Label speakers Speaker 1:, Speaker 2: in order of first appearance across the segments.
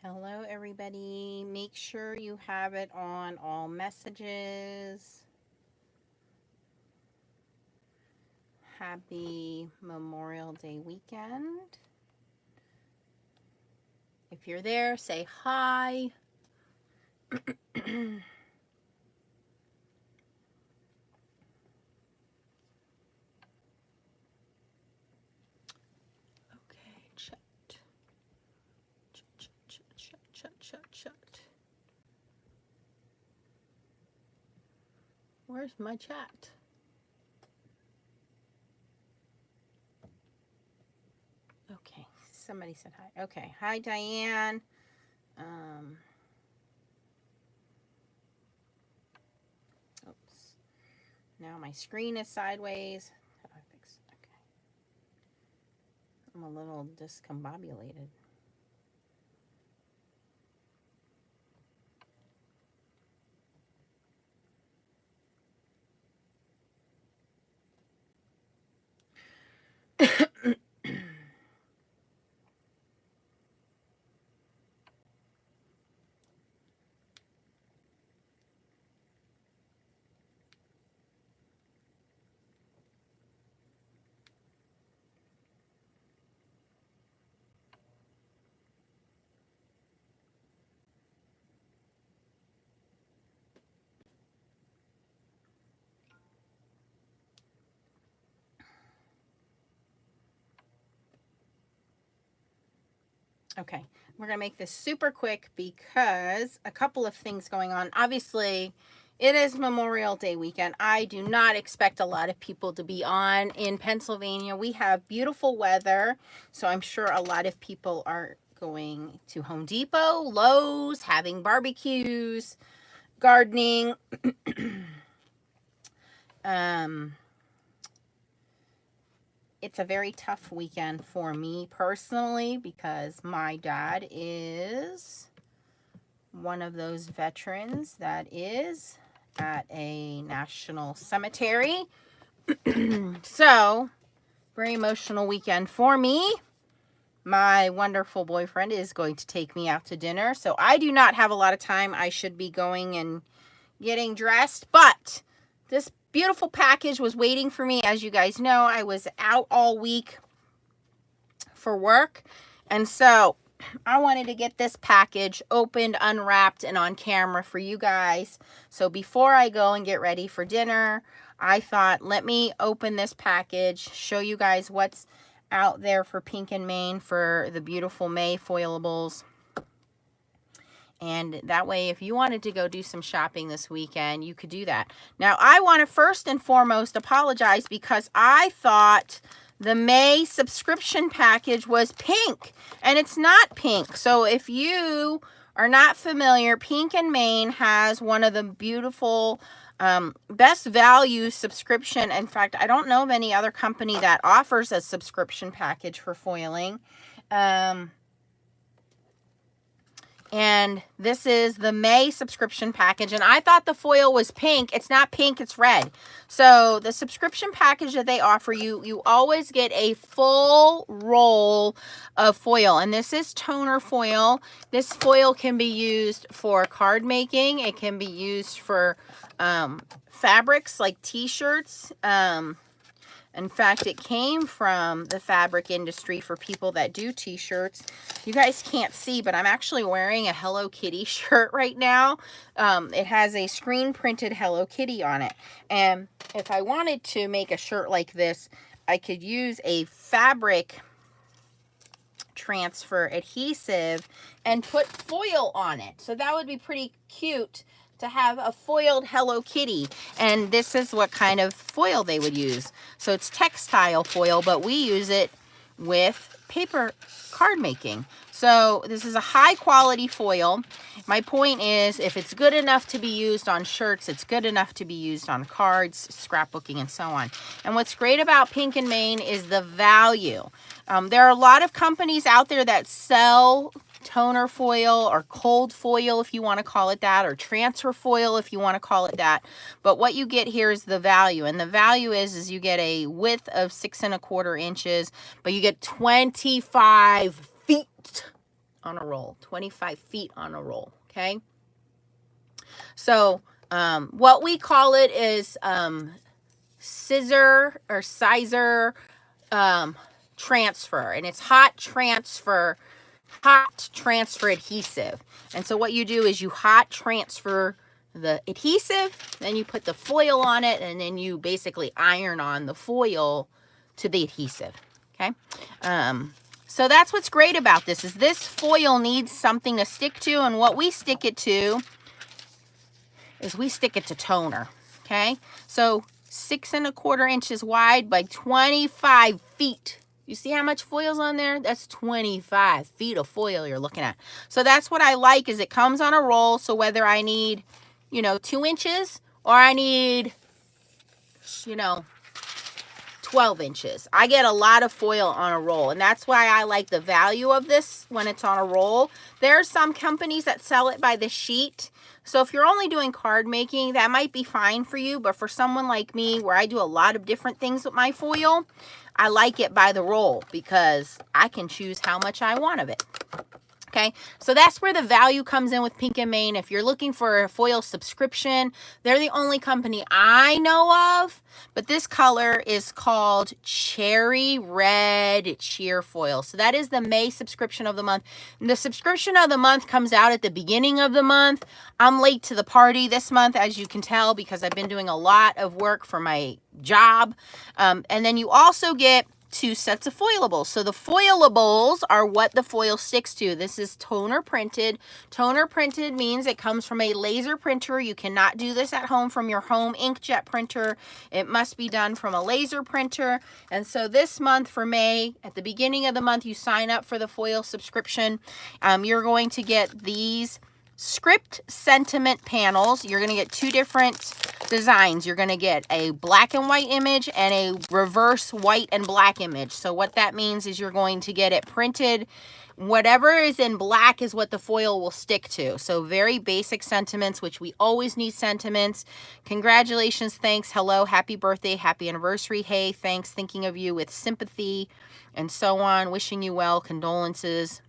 Speaker 1: Hello, everybody. Make sure you have it on all messages. Happy Memorial Day weekend. If you're there, say hi. Okay, chat. Chat. Where's my chat? Okay, somebody said hi. Okay, hi, Diane. Oops. Now my screen is sideways. How do I fix it? Okay. I'm a little discombobulated. Okay, we're going to make this super quick because a couple of things going on. Obviously, it is Memorial Day weekend. I do not expect a lot of people to be on in Pennsylvania. We have beautiful weather, so I'm sure a lot of people are going to Home Depot, Lowe's, having barbecues, gardening. It's a very tough weekend for me personally because my dad is one of those veterans that is at a national cemetery. So, very emotional weekend for me. My wonderful boyfriend is going to take me out to dinner, so I do not have a lot of time. I should be going and getting dressed, but this beautiful package was waiting for me. As you guys know, I was out all week for work, and so I wanted to get this package opened, unwrapped, and on camera for you guys. So before I go and get ready for dinner, I thought, let me open this package, show you guys what's out there for Pink and Maine for the beautiful May foilables. And that way, if you wanted to go do some shopping this weekend, you could do that. Now, I want to first and foremost apologize because I thought the May subscription package was pink, and it's not pink. So if you are not familiar, Pink and Maine has one of the beautiful best value subscription. In fact, I don't know of any other company that offers a subscription package for foiling. And this is the May subscription package. And I thought the foil was pink. It's not pink, it's red. So the subscription package that they offer you, you always get a full roll of foil. And this is toner foil. This foil can be used for card making. It can be used for fabrics like t-shirts. In fact, it came from the fabric industry for people that do t-shirts. You guys can't see, but I'm actually wearing a Hello Kitty shirt right now. It has a screen printed Hello Kitty on it. And if I wanted to make a shirt like this, I could use a fabric transfer adhesive and put foil on it. So that would be pretty cute to have a foiled Hello Kitty. And this is what kind of foil they would use. So it's textile foil, but we use it with paper card making. So this is a high quality foil. My point is, if it's good enough to be used on shirts, it's good enough to be used on cards, scrapbooking, and so on. And what's great about Pink and Main is the value. There are a lot of companies out there that sell toner foil or cold foil, if you want to call it that, or transfer foil, if you want to call it that. But what you get here is the value. And the value is you get a width of 6 1/4 inches, but you get 25 feet on a roll. 25 feet on a roll. Okay. So what we call it is scissor or sizer transfer, and it's hot transfer adhesive. And so what you do is you hot transfer the adhesive, then you put the foil on it, and then you basically iron on the foil to the adhesive. Okay. So that's what's great about this, is this foil needs something to stick to, and what we stick it to is we stick it to toner. Okay. So 6 1/4 inches wide by 25 feet. You see how much foil's on there? That's 25 feet of foil you're looking at. So that's what I like, is it comes on a roll. So whether I need, 2 inches or I need, 12 inches, I get a lot of foil on a roll. And that's why I like the value of this when it's on a roll. There are some companies that sell it by the sheet. So if you're only doing card making, that might be fine for you. But for someone like me, where I do a lot of different things with my foil, I like it by the roll because I can choose how much I want of it. Okay, so that's where the value comes in with Pink and Main. If you're looking for a foil subscription, they're the only company I know of. But this color is called Cherry Red Cheer Foil. So that is the May subscription of the month. And the subscription of the month comes out at the beginning of the month. I'm late to the party this month, as you can tell, because I've been doing a lot of work for my job. And then you also get 2 sets of foilables. So the foilables are what the foil sticks to. This is toner printed. Toner printed means it comes from a laser printer. You cannot do this at home from your home inkjet printer. It must be done from a laser printer. And so this month for May, at the beginning of the month, you sign up for the foil subscription. You're going to get these script sentiment panels. You're going to get 2 different designs. You're going to get a black and white image and a reverse white and black image. So what that means is you're going to get it printed. Whatever is in black is what the foil will stick to. So very basic sentiments, which we always need sentiments. Congratulations, thanks, hello, happy birthday, happy anniversary, hey, thanks, thinking of you with sympathy, and so on, wishing you well, condolences,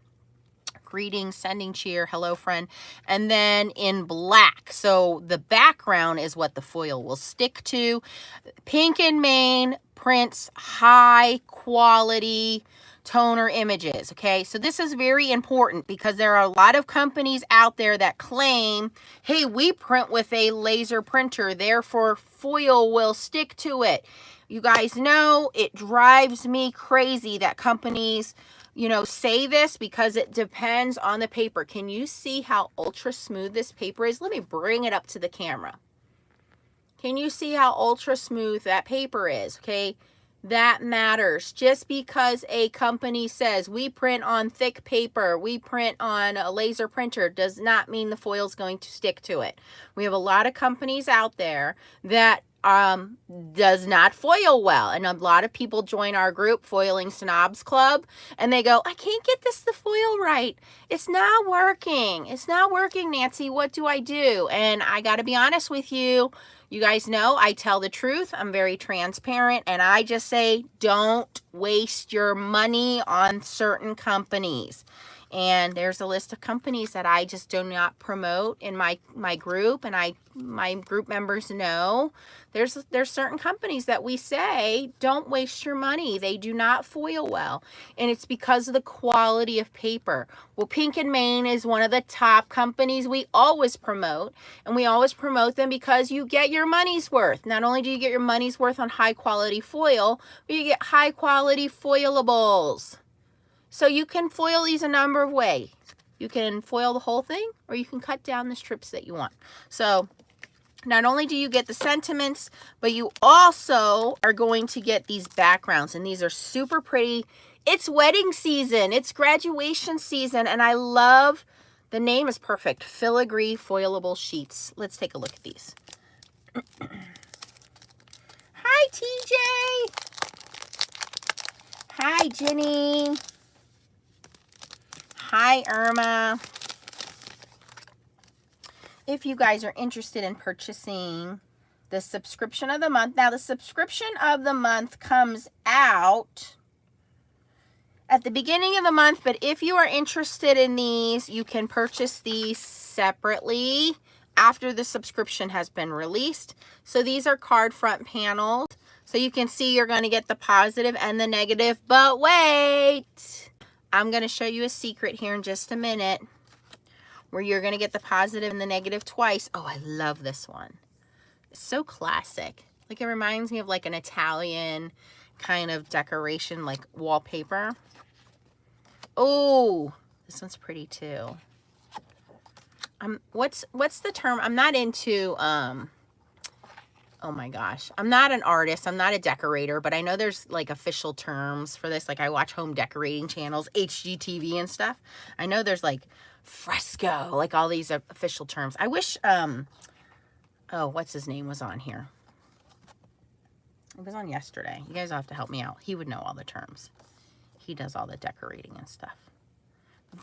Speaker 1: greetings, sending cheer, hello friend, and then in black. So the background is what the foil will stick to. Pink and Main prints high quality toner images. Okay, so this is very important because there are a lot of companies out there that claim, hey, we print with a laser printer, therefore foil will stick to it. You guys know it drives me crazy that companies say this, because it depends on the paper. Can you see how ultra smooth this paper is? Let me bring it up to the camera. Can you see how ultra smooth that paper is? Okay, that matters. Just because a company says we print on thick paper, we print on a laser printer, does not mean the foil is going to stick to it. We have a lot of companies out there that does not foil well, and a lot of people join our group, Foiling Snobs Club, and they go, I can't get this to foil right, it's not working, Nancy, what do I do? And I got to be honest with you, you guys know I tell the truth, I'm very transparent, and I just say don't waste your money on certain companies. And there's a list of companies that I just do not promote in my group, and my group members know there's certain companies that we say don't waste your money. They do not foil well, and it's because of the quality of paper. Well, Pink and Main is one of the top companies we always promote, and we always promote them because you get your money's worth. Not only do you get your money's worth on high quality foil, but you get high quality foilables. So you can foil these a number of ways. You can foil the whole thing, or you can cut down the strips that you want. So Not only do you get the sentiments, but you also are going to get these backgrounds, and these are super pretty. It's wedding season, it's graduation season, and I love, the name is perfect, Filigree Foilable Sheets. Let's take a look at these. Hi, TJ. Hi, Jenny. Hi, Irma. If you guys are interested in purchasing the subscription of the month. Now, the subscription of the month comes out at the beginning of the month, but if you are interested in these, you can purchase these separately after the subscription has been released. So these are card front panels. So you can see you're going to get the positive and the negative, but wait, I'm going to show you a secret here in just a minute where you're going to get the positive and the negative twice. Oh, I love this one. It's so classic. Like, it reminds me of like an Italian kind of decoration, like wallpaper. Oh, this one's pretty too. What's the term? I'm not into, oh my gosh. I'm not an artist. I'm not a decorator, but I know there's like official terms for this. Like, I watch home decorating channels, HGTV and stuff. I know there's like fresco, like all these official terms. I wish, oh, what's his name was on here? It was on yesterday. You guys will have to help me out. He would know all the terms. He does all the decorating and stuff.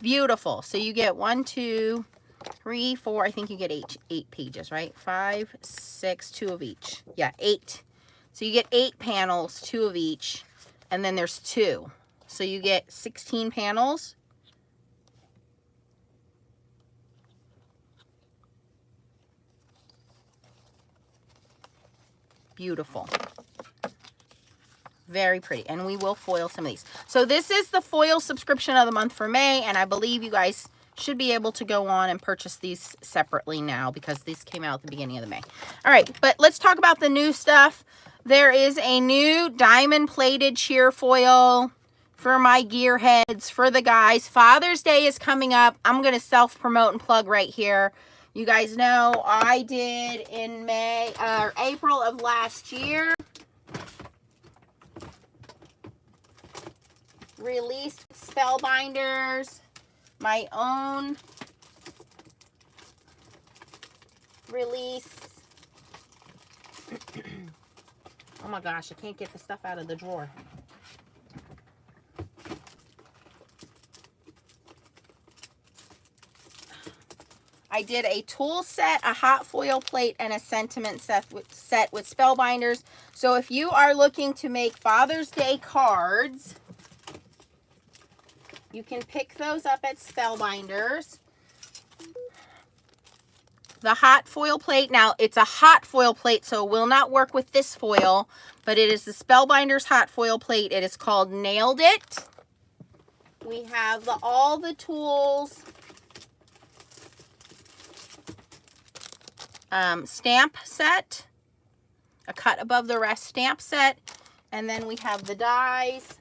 Speaker 1: Beautiful. So you get 1, 2, 3, 4. I think you get eight pages, right? 5, 6, 2 of each. Yeah, 8. So you get 8 panels, 2 of each. And then there's 2. So you get 16 panels. Beautiful. Very pretty. And we will foil some of these. So this is the foil subscription of the month for May. And I believe you guys should be able to go on and purchase these separately now because these came out at the beginning of the May. All right, but let's talk about the new stuff. There is a new diamond plated cheer foil for my gearheads, for the guys. Father's Day is coming up. I'm going to self-promote and plug right here. You guys know I did in April of last year, released Spellbinders, my own release. Oh my gosh, I can't get the stuff out of the drawer. I did a tool set, a hot foil plate, and a sentiment set with Spellbinders. So if you are looking to make Father's Day cards, you can pick those up at Spellbinders. The hot foil plate, now it's a hot foil plate, so it will not work with this foil, but it is the Spellbinders hot foil plate. It is called Nailed It. We have all the tools, stamp set, a cut above the rest stamp set, and then we have the dies.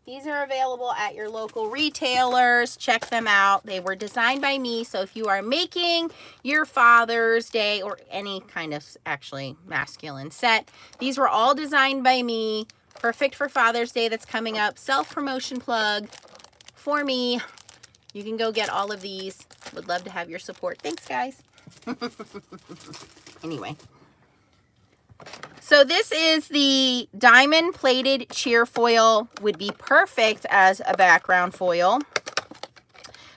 Speaker 1: These are available at your local retailers. Check them out. They were designed by me. So if you are making your Father's Day or any kind of actually masculine set, these were all designed by me. Perfect for Father's Day that's coming up. Self-promotion plug for me. You can go get all of these. Would love to have your support. Thanks, guys. Anyway. So this is the diamond plated cheer foil. Would be perfect as a background foil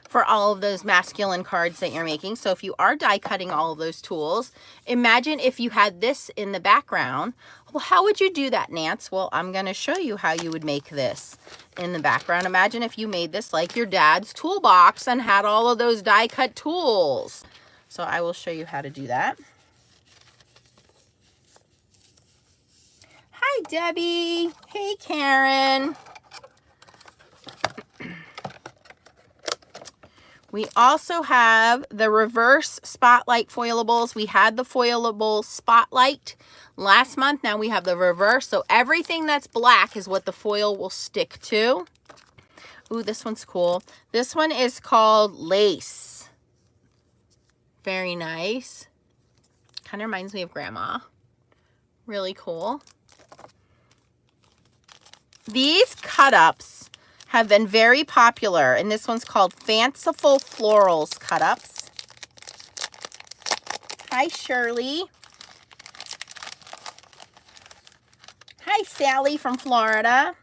Speaker 1: for all of those masculine cards that you're making. So if you are die cutting all of those tools, imagine if you had this in the background. Well, how would you do that, Nance? Well, I'm going to show you how you would make this in the background. Imagine if you made this like your dad's toolbox and had all of those die cut tools. So I will show you how to do that. Hi, Debbie. Hey, Karen. We also have the reverse spotlight foilables. We had the foilable spotlight last month. Now we have the reverse. So everything that's black is what the foil will stick to. Ooh, this one's cool. This one is called Lace. Very nice. Kind of reminds me of Grandma. Really cool. These cut-ups have been very popular, and this one's called Fanciful Florals cut-ups. Hi, Shirley. Hi, Sally from Florida.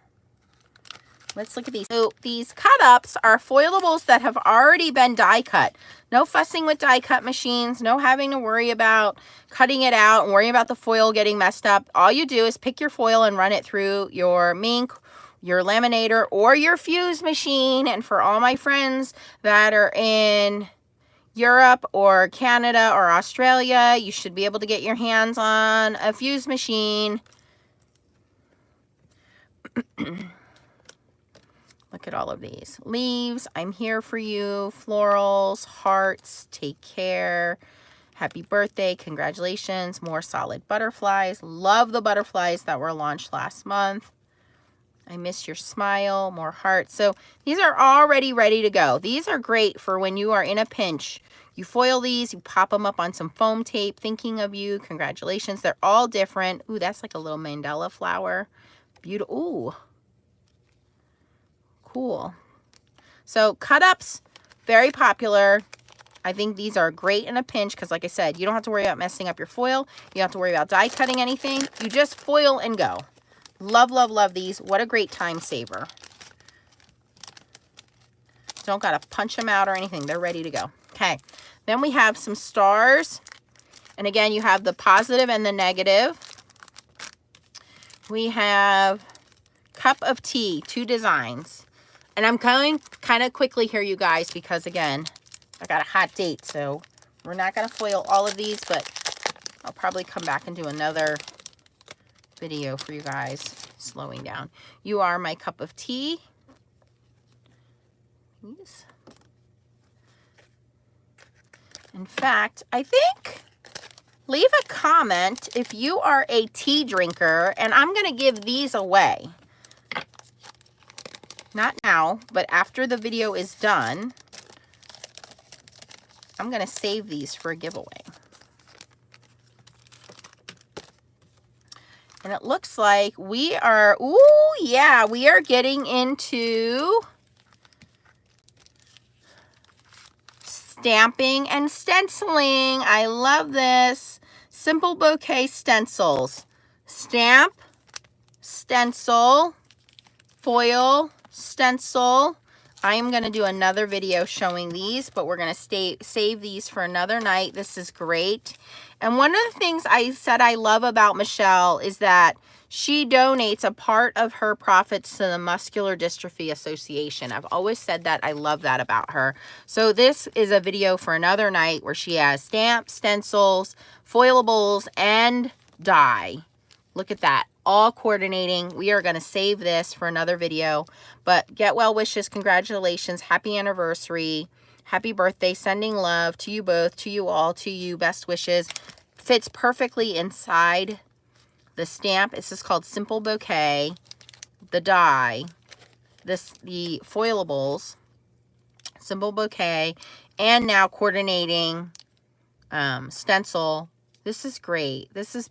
Speaker 1: Let's look at these. So these cut-ups are foilables that have already been die cut. No fussing with die cut machines, no having to worry about cutting it out and worrying about the foil getting messed up. All you do is pick your foil and run it through your Mink, your laminator, or your fuse machine. And for all my friends that are in Europe or Canada or Australia, you should be able to get your hands on a fuse machine. Look at all of these. Leaves, I'm here for you. Florals, hearts, take care. Happy birthday, congratulations. More solid butterflies. Love the butterflies that were launched last month. I miss your smile. More hearts. So these are already ready to go. These are great for when you are in a pinch. You foil these, you pop them up on some foam tape, thinking of you. Congratulations. They're all different. Ooh, that's like a little mandala flower. Beautiful. Ooh. Cool. So cut-ups, very popular. I think these are great in a pinch because, like I said, you don't have to worry about messing up your foil. You don't have to worry about die cutting anything. You just foil and go. Love, love, love these. What a great time saver. Don't got to punch them out or anything. They're ready to go. Okay. Then we have some stars. And again, you have the positive and the negative. We have cup of tea, 2 designs. And I'm going kind of quickly here, you guys, because again, I got a hot date, so we're not going to foil all of these, but I'll probably come back and do another video for you guys, slowing down. You are my cup of tea. These. In fact, I think, leave a comment if you are a tea drinker, and I'm going to give these away. Not now, but after the video is done, I'm going to save these for a giveaway. And it looks like we are, ooh, yeah, we are getting into stamping and stenciling. I love this. Simple Bouquet stencils. Stamp, stencil, foil, stencil. I am going to do another video showing these, but we're going to save these for another night. This is great. And one of the things I said I love about Michelle is that she donates a part of her profits to the Muscular Dystrophy Association. I've always said that. I love that about her. So this is a video for another night where she has stamps, stencils, foilables, and die. Look at that. All coordinating. We are going to save this for another video. But get well wishes. Congratulations. Happy anniversary. Happy birthday. Sending love to you both, to you all, to you. Best wishes. Fits perfectly inside the stamp. This is called Simple Bouquet. The die. The foilables. Simple Bouquet. And now coordinating stencil. This is great. This is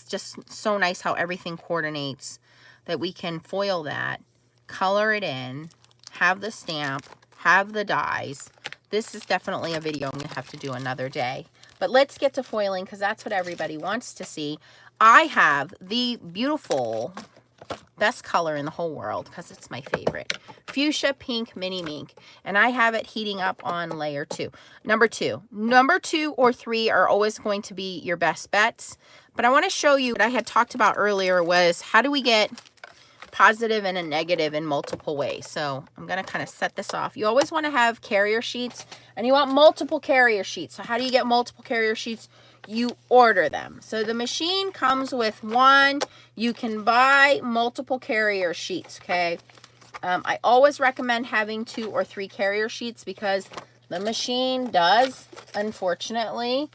Speaker 1: just so nice how everything coordinates, that we can foil that, color it in, have the stamp, have the dies. This is definitely a video I'm going to have to do another day. But let's get to foiling because that's what everybody wants to see. I have the beautiful, best color in the whole world because it's my favorite, Fuchsia Pink Mini Mink. And I have it heating up on layer 2. Number 2 or 3 are always going to be your best bets. But I want to show you what I had talked about earlier was how do we get positive and a negative in multiple ways. So I'm going to kind of set this off. You always want to have carrier sheets and you want multiple carrier sheets. So how do you get multiple carrier sheets? You order them. So the machine comes with one. You can buy multiple carrier sheets, okay? I always recommend having 2 or 3 carrier sheets because the machine does, unfortunately,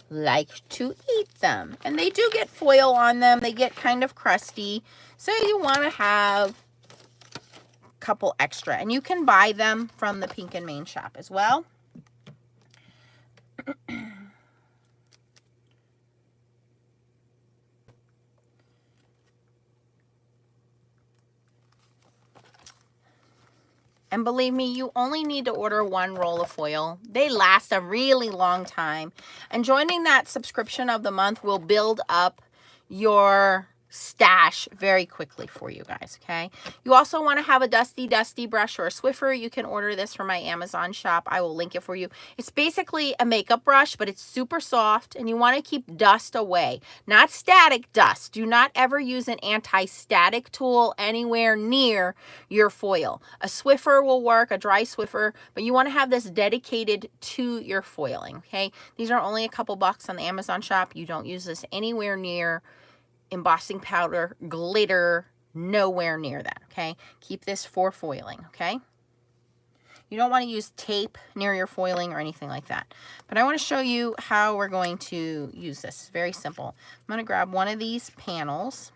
Speaker 1: like to eat them. And they do get foil on them. They get kind of crusty. So you want to have a couple extra. And you can buy them from the Pink and Main shop as well. And believe me, you only need to order 1 roll of foil. They last a really long time. And joining that subscription of the month will build up your stash very quickly for you guys, okay? You also want to have a dusty brush or a Swiffer. You can order this from my Amazon shop. I will link it for you. It's basically a makeup brush, but it's super soft, and you want to keep dust away, not static dust. Do not ever use an anti-static tool anywhere near your foil. A Swiffer will work, a dry Swiffer, but you want to have this dedicated to your foiling, okay? These are only a couple bucks on the Amazon shop. You don't use this anywhere near embossing powder, glitter, nowhere near that, okay? Keep this for foiling, okay? You don't want to use tape near your foiling or anything like that. But I want to show you how we're going to use this. Very simple. I'm going to grab one of these panels.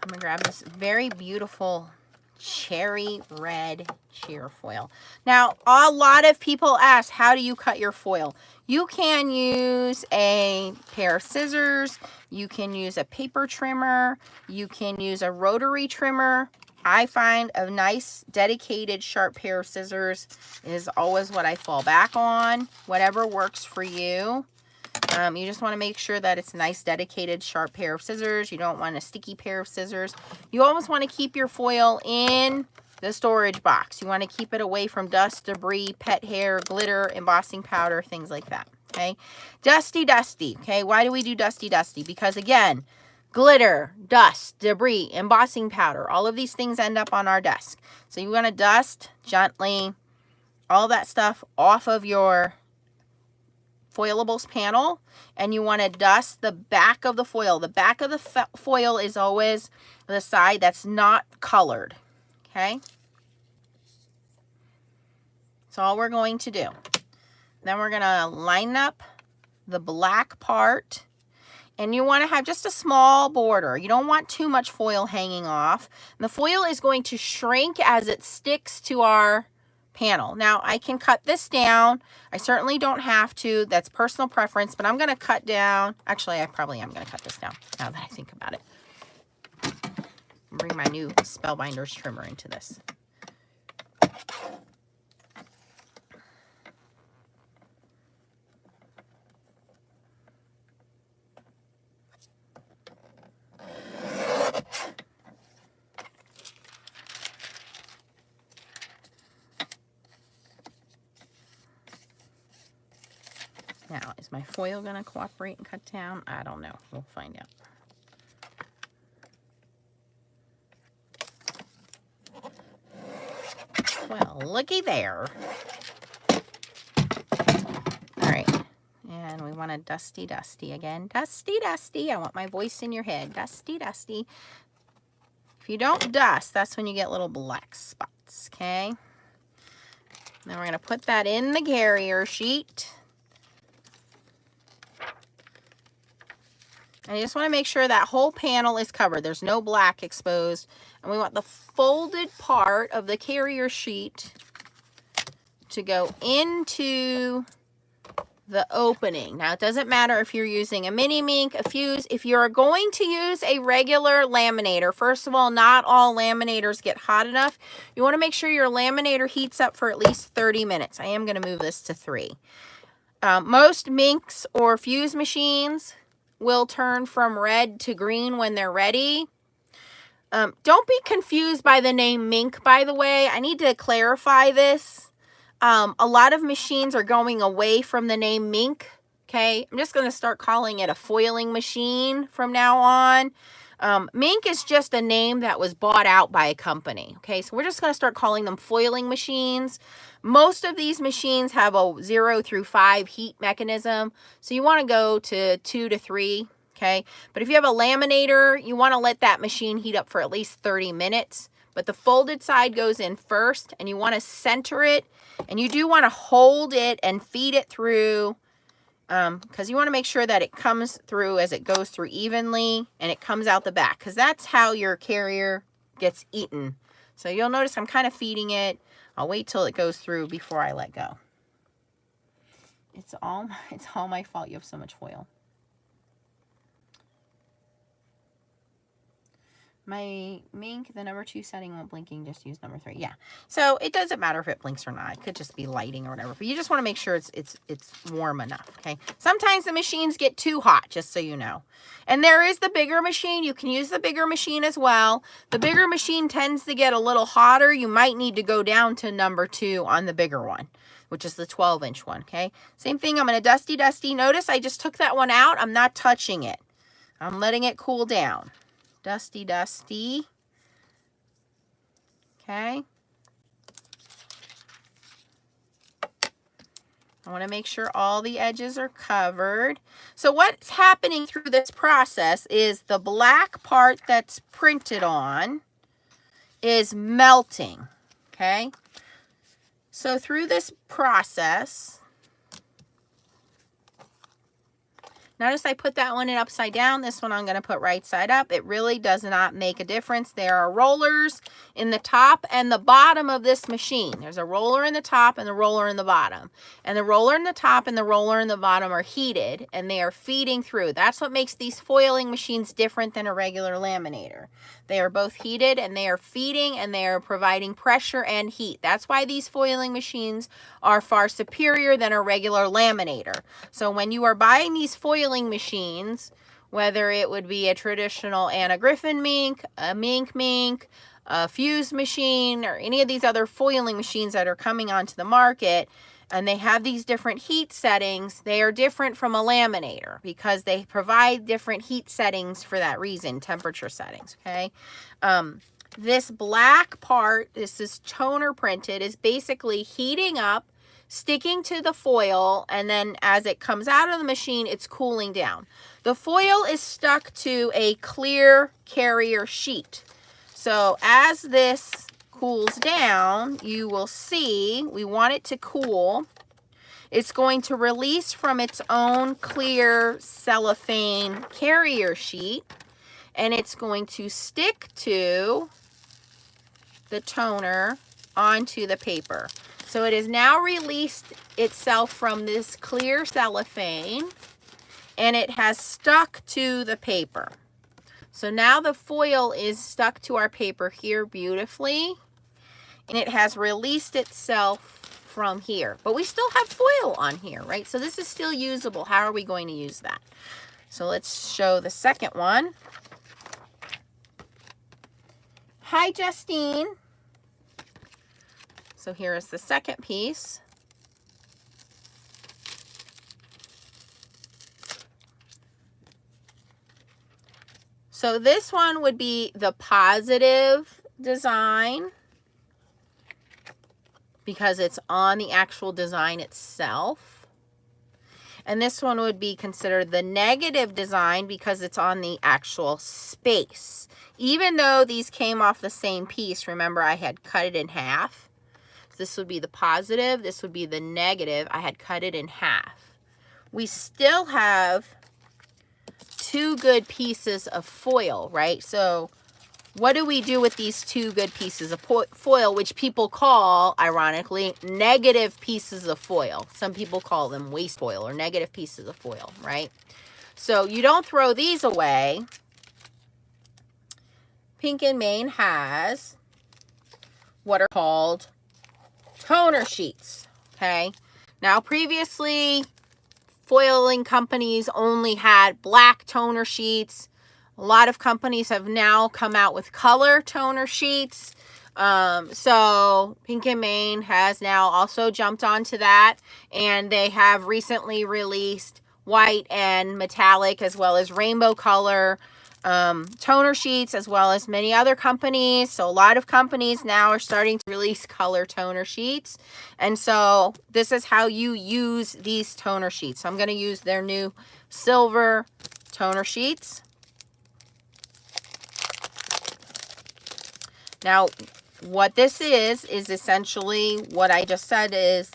Speaker 1: I'm going to grab this very beautiful cherry red cheer foil. Now, a lot of people ask, how do you cut your foil? You can use a pair of scissors. You can use a paper trimmer. You can use a rotary trimmer. I find a nice, dedicated, sharp pair of scissors is always what I fall back on. Whatever works for you. You just want to make sure that it's a nice, dedicated, sharp pair of scissors. You don't want a sticky pair of scissors. You always want to keep your foil in the storage box. You want to keep it away from dust, debris, pet hair, glitter, embossing powder, things like that, okay? Dusty, okay? Why do we do dusty? Because, again, glitter, dust, debris, embossing powder, all of these things end up on our desk. So you want to dust gently all that stuff off of your Foilables panel, and you want to dust the back of the foil. The back of the foil is always the side that's not colored, okay? That's all we're going to do. Then we're going to line up the black part, and you want to have just a small border. You don't want too much foil hanging off. And the foil is going to shrink as it sticks to our panel. Now, I can cut this down. I certainly don't have to. That's personal preference, but I'm going to cut down. Actually, I probably am going to cut this down now that I think about it. Bring my new Spellbinders trimmer into this. Now, is my foil going to cooperate and cut down? I don't know. We'll find out. Well, looky there. All right. And we want a dusty again. Dusty. I want my voice in your head. Dusty. If you don't dust, that's when you get little black spots, okay? Now we're going to put that in the carrier sheet. And you just want to make sure that whole panel is covered. There's no black exposed. And we want the folded part of the carrier sheet to go into the opening. Now, it doesn't matter if you're using a mini Mink, a fuse. If you're going to use a regular laminator, first of all, not all laminators get hot enough. You want to make sure your laminator heats up for at least 30 minutes. I am going to move this to 3. Most Minks or fuse machines will turn from red to green when they're ready. Don't be confused by the name Mink, by the way. I need to clarify this. A lot of machines are going away from the name Mink, okay? I'm just going to start calling it a foiling machine from now on. Mink is just a name that was bought out by a company, okay? So we're just going to start calling them foiling machines. Most of these machines have a 0 through 5 heat mechanism, so you want to go to 2 to 3, okay? But if you have a laminator, you want to let that machine heat up for at least 30 minutes. But the folded side goes in first, and you want to center it, and you do want to hold it and feed it through, because you want to make sure that it comes through as it goes through evenly, and it comes out the back, because that's how your carrier gets eaten. So you'll notice I'm kind of feeding it. I'll wait till it goes through before I let go. It's all my fault. You have so much foil. My Mink, the number 2 setting won't blinking, just use number 3. Yeah. So it doesn't matter if it blinks or not. It could just be lighting or whatever. But you just want to make sure it's warm enough. Okay. Sometimes the machines get too hot, just so you know. And there is the bigger machine. You can use the bigger machine as well. The bigger machine tends to get a little hotter. You might need to go down to number 2 on the bigger one, which is the 12-inch one. Okay. Same thing. I'm going to dusty. Notice I just took that one out. I'm not touching it. I'm letting it cool down. Dusty. Okay. I want to make sure all the edges are covered. So what's happening through this process is the black part that's printed on is melting. Okay. So through this process, notice I put that one in upside down. This one I'm going to put right side up. It really does not make a difference. There are rollers in the top and the bottom of this machine. There's a roller in the top and the roller in the bottom. And the roller in the top and the roller in the bottom are heated and they are feeding through. That's what makes these foiling machines different than a regular laminator. They are both heated and they are feeding and they are providing pressure and heat. That's why these foiling machines are far superior than a regular laminator. So when you are buying these foiling machines, whether it would be a traditional Anna Griffin Mink, a Mink, a fuse machine, or any of these other foiling machines that are coming onto the market, and they have these different heat settings, they are different from a laminator because they provide different heat settings for that reason, temperature settings, okay? This black part, this is toner printed, is basically heating up, sticking to the foil, and then as it comes out of the machine, it's cooling down. The foil is stuck to a clear carrier sheet. So as this cools down, you will see, we want it to cool. It's going to release from its own clear cellophane carrier sheet, and it's going to stick to the toner onto the paper. So it has now released itself from this clear cellophane, and it has stuck to the paper. So now the foil is stuck to our paper here beautifully, and it has released itself from here. But we still have foil on here, right? So this is still usable. How are we going to use that? So let's show the second one. Hi, Justine. So here is the second piece. So this one would be the positive design because it's on the actual design itself. And this one would be considered the negative design because it's on the actual space. Even though these came off the same piece, remember I had cut it in half. This would be the positive, this would be the negative. I had cut it in half. We still have 2 good pieces of foil, right? So what do we do with these 2 good pieces of foil, which people call, ironically, negative pieces of foil? Some people call them waste foil or negative pieces of foil, right? So you don't throw these away. Pink and Main has what are called toner sheets, okay? Now, previously, foiling companies only had black toner sheets. A lot of companies have now come out with color toner sheets. So Pink and Main has now also jumped onto that, and they have recently released white and metallic as well as rainbow color toner sheets, as well as many other companies. So a lot of companies now are starting to release color toner sheets. And so this is how you use these toner sheets. So I'm going to use their new silver toner sheets. Now, what this is essentially what I just said is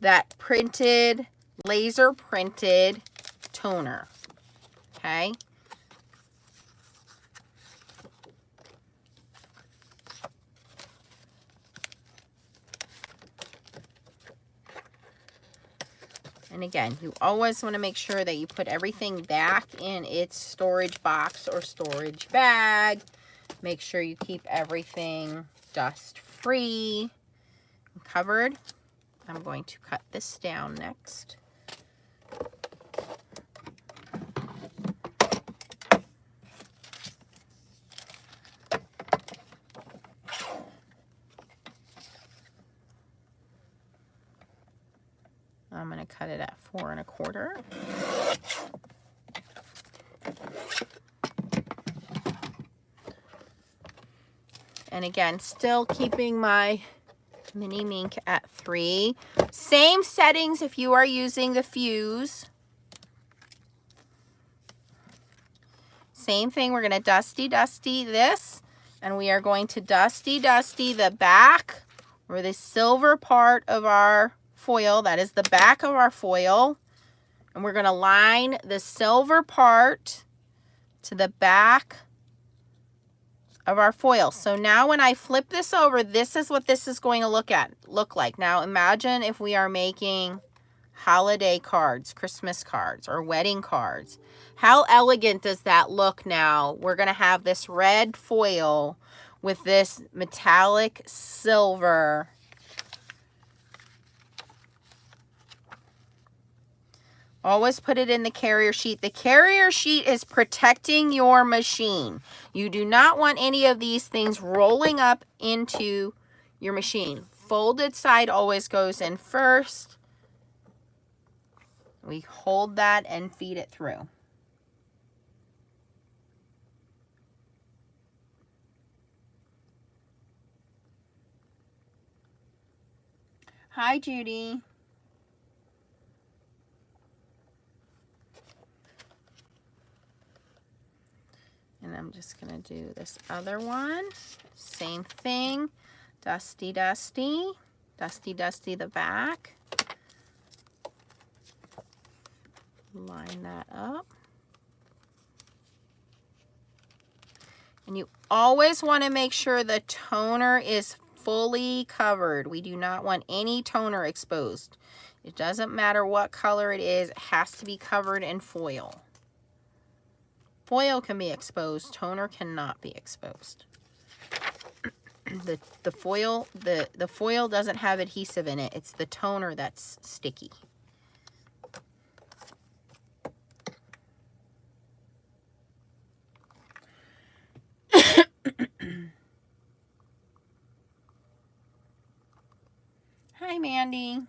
Speaker 1: that printed, laser printed toner. Okay. And again, you always want to make sure that you put everything back in its storage box or storage bag. Make sure you keep everything dust free and covered. I'm going to cut this down next. I'm going to cut it at 4 1/4. And again, still keeping my mini mink at 3. Same settings if you are using the fuse. Same thing, we're going to dusty this, and we are going to dusty the back or the silver part of our foil. That is the back of our foil. And we're going to line the silver part to the back of our foil. So now when I flip this over, this is what this is going to look like. Now imagine if we are making holiday cards, Christmas cards, or wedding cards. How elegant does that look now? We're going to have this red foil with this metallic silver. Always put it in the carrier sheet. The carrier sheet is protecting your machine. You do not want any of these things rolling up into your machine. Folded side always goes in first. We hold that and feed it through. Hi, Judy. And I'm just going to do this other one. Same thing. Dusty the back. Line that up. And you always want to make sure the toner is fully covered. We do not want any toner exposed. It doesn't matter what color it is, it has to be covered in foil. Foil can be exposed, toner cannot be exposed. The foil doesn't have adhesive in it. It's the toner that's sticky. Hi, Mandy.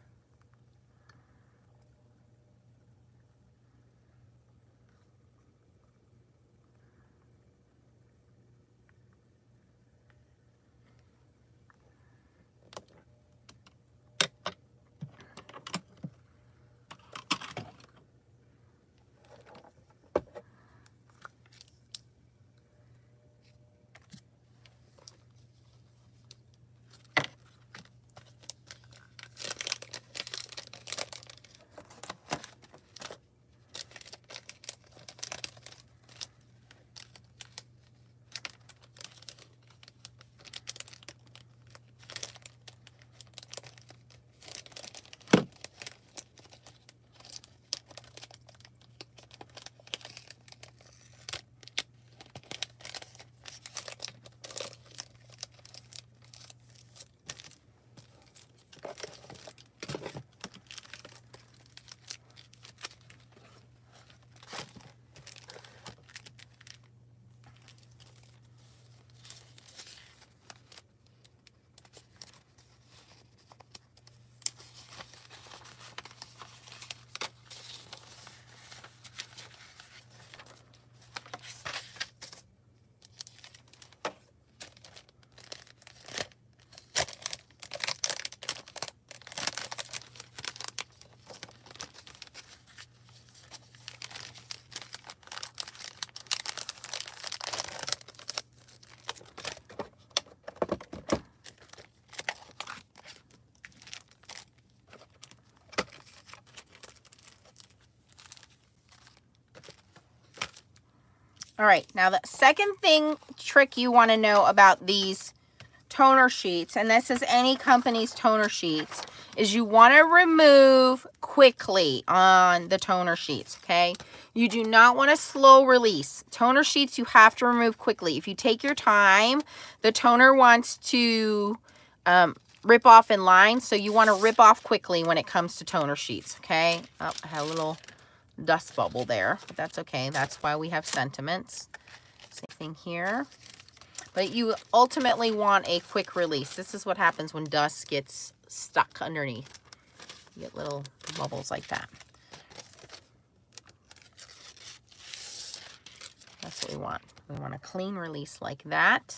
Speaker 1: All right, now the second trick you want to know about these toner sheets, and this is any company's toner sheets, is you want to remove quickly on the toner sheets, okay? You do not want to slow release. Toner sheets you have to remove quickly. If you take your time, the toner wants to rip off in lines, so you want to rip off quickly when it comes to toner sheets, okay? Oh, I had a little dust bubble there, but that's okay. That's why we have sentiments. Same thing here. But you ultimately want a quick release. This is what happens when dust gets stuck underneath. You get little bubbles like that. That's what we want. We want a clean release like that.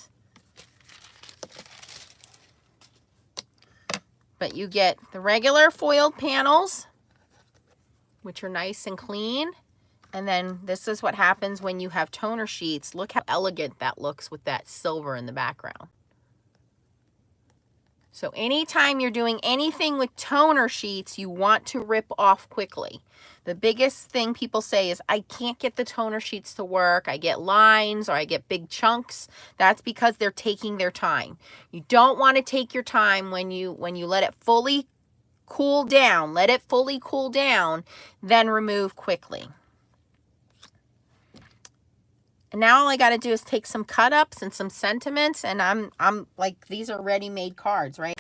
Speaker 1: But you get the regular foiled panels, which are nice and clean. And then this is what happens when you have toner sheets. Look how elegant that looks with that silver in the background. So anytime you're doing anything with toner sheets, you want to rip off quickly. The biggest thing people say is, I can't get the toner sheets to work. I get lines or I get big chunks. That's because they're taking their time. You don't want to take your time when you let it fully cool down. Let it fully cool down, then remove quickly. And now all I got to do is take some cut ups and some sentiments, and I'm like, these are ready-made cards, right?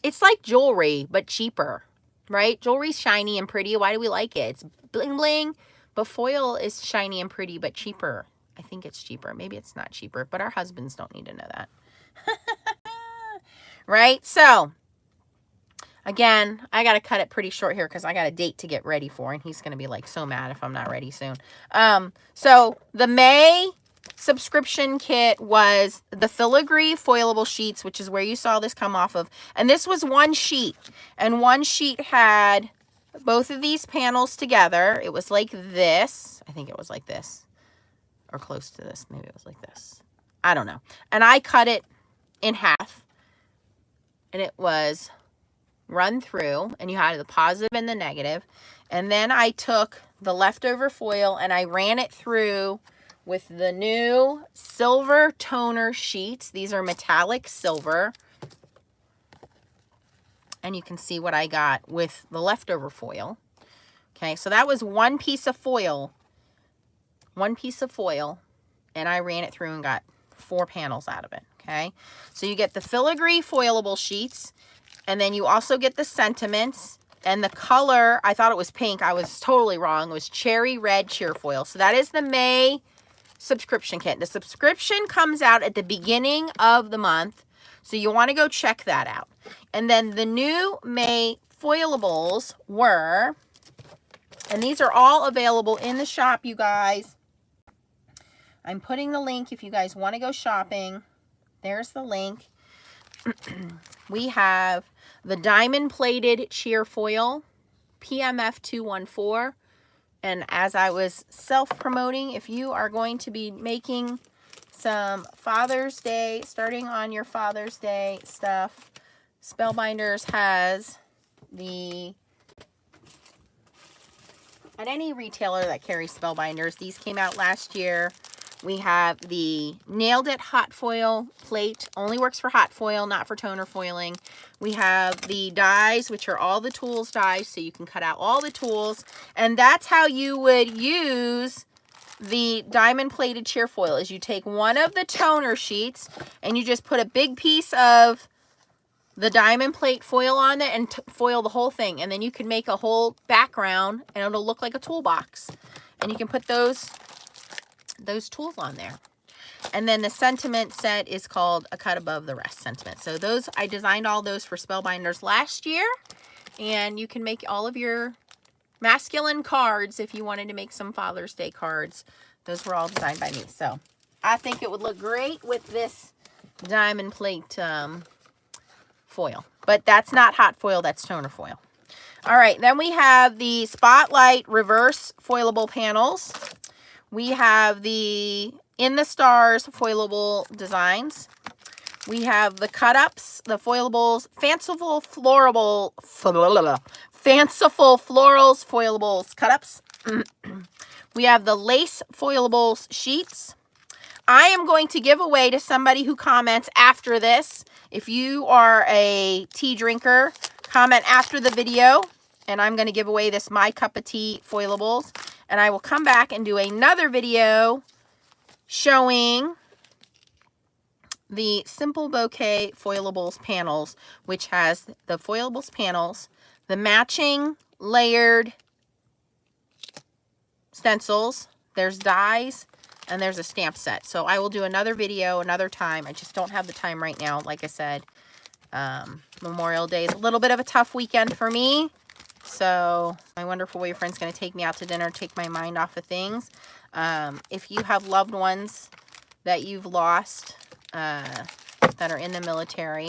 Speaker 1: It's like jewelry, but cheaper, right? Jewelry's shiny and pretty. Why do we like it? It's bling bling, but foil is shiny and pretty, but cheaper. I think it's cheaper. Maybe it's not cheaper, but our husbands don't need to know that. Right? So, again, I got to cut it pretty short here because I got a date to get ready for, and he's going to be like so mad if I'm not ready soon. So the May subscription kit was the filigree foilable sheets, which is where you saw this come off of. And this was one sheet, and one sheet had both of these panels together. It was like this. I think it was like this, or close to this. Maybe it was like this. I don't know. And I cut it in half, and it was run through, and you had the positive and the negative. And then I took the leftover foil and I ran it through with the new silver toner sheets. These are metallic silver. And you can see what I got with the leftover foil. Okay, so that was one piece of foil. One piece of foil. And I ran it through and got 4 panels out of it. Okay, so you get the filigree foilable sheets. And then you also get the sentiments. And the color, I thought it was pink. I was totally wrong. It was cherry red cheer foil. So that is the May subscription kit. The subscription comes out at the beginning of the month, so you want to go check that out. And then the new May foilables were, and these are all available in the shop, you guys. I'm putting the link if you guys want to go shopping. There's the link. We have the diamond plated cheer foil, PMF 214. And as I was self-promoting, if you are going to be making some Father's Day, starting on your Father's Day stuff, Spellbinders has the, at any retailer that carries Spellbinders, these came out last year. We have the Nailed It hot foil plate. Only works for hot foil, not for toner foiling. We have the dies, which are all the tools dies, so you can cut out all the tools. And that's how you would use the diamond plated cheer foil, is you take one of the toner sheets and you just put a big piece of the diamond plate foil on it and foil the whole thing. And then you can make a whole background and it'll look like a toolbox. And you can put those tools on there. And then the sentiment set is called A Cut Above the Rest sentiment. So those, I designed all those for Spellbinders last year, and you can make all of your masculine cards if you wanted to make some Father's Day cards. Those were all designed by me. So I think it would look great with this diamond plate foil, but that's not hot foil, that's toner foil. All right, then we have the Spotlight reverse foilable panels. We have the In the Stars foilable designs. We have the cut-ups, the foilables, fanciful florals foilables cut-ups. We have the lace foilables sheets. I am going to give away to somebody who comments after this. If you are a tea drinker, comment after the video, and I'm going to give away this My Cup of Tea Foilables. And I will come back and do another video showing the Simple Bouquet Foilables panels, which has the Foilables panels, the matching layered stencils, there's dies, and there's a stamp set. So I will do another video another time. I just don't have the time right now. Like I said, Memorial Day is a little bit of a tough weekend for me. So my wonderful boyfriend's going to take me out to dinner, take my mind off of things. If you have loved ones that you've lost that are in the military,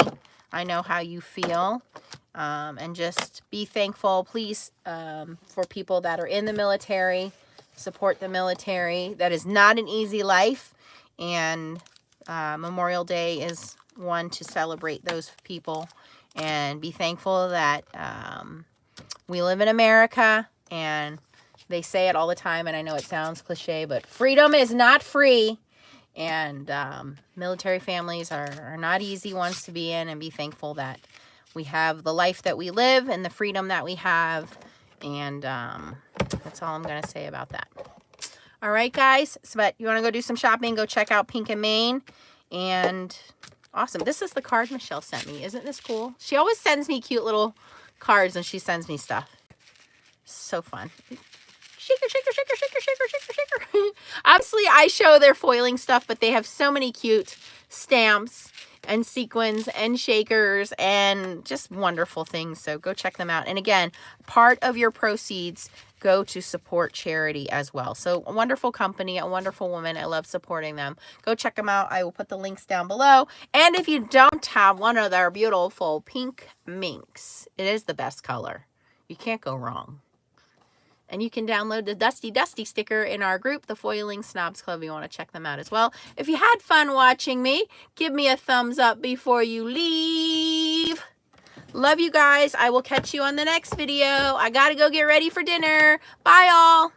Speaker 1: I know how you feel. And just be thankful, please, for people that are in the military. Support the military. That is not an easy life. And Memorial Day is one to celebrate those people and be thankful that we live in America. And they say it all the time, and I know it sounds cliche, but freedom is not free. And military families are not easy ones to be in, and be thankful that we have the life that we live and the freedom that we have. And that's all I'm going to say about that. All right, guys. So, but you want to go do some shopping, go check out Pink and Main. And awesome. This is the card Michelle sent me. Isn't this cool? She always sends me cute little cards when she sends me stuff. So fun. Shaker, shaker, shaker, shaker, shaker, shaker, shaker. Obviously, I show their foiling stuff, but they have so many cute stamps and sequins and shakers and just wonderful things. So go check them out. And again, part of your proceeds go to support charity as well. So a wonderful company, a wonderful woman. I love supporting them. Go check them out. I will put the links down below. And if you don't have one of their beautiful pink minks, it is the best color. You can't go wrong. And you can download the Dusty Dusty sticker in our group, the Foiling Snobs Club. You want to check them out as well. If you had fun watching me, give me a thumbs up before you leave. Love you guys. I will catch you on the next video. I got to go get ready for dinner. Bye, all.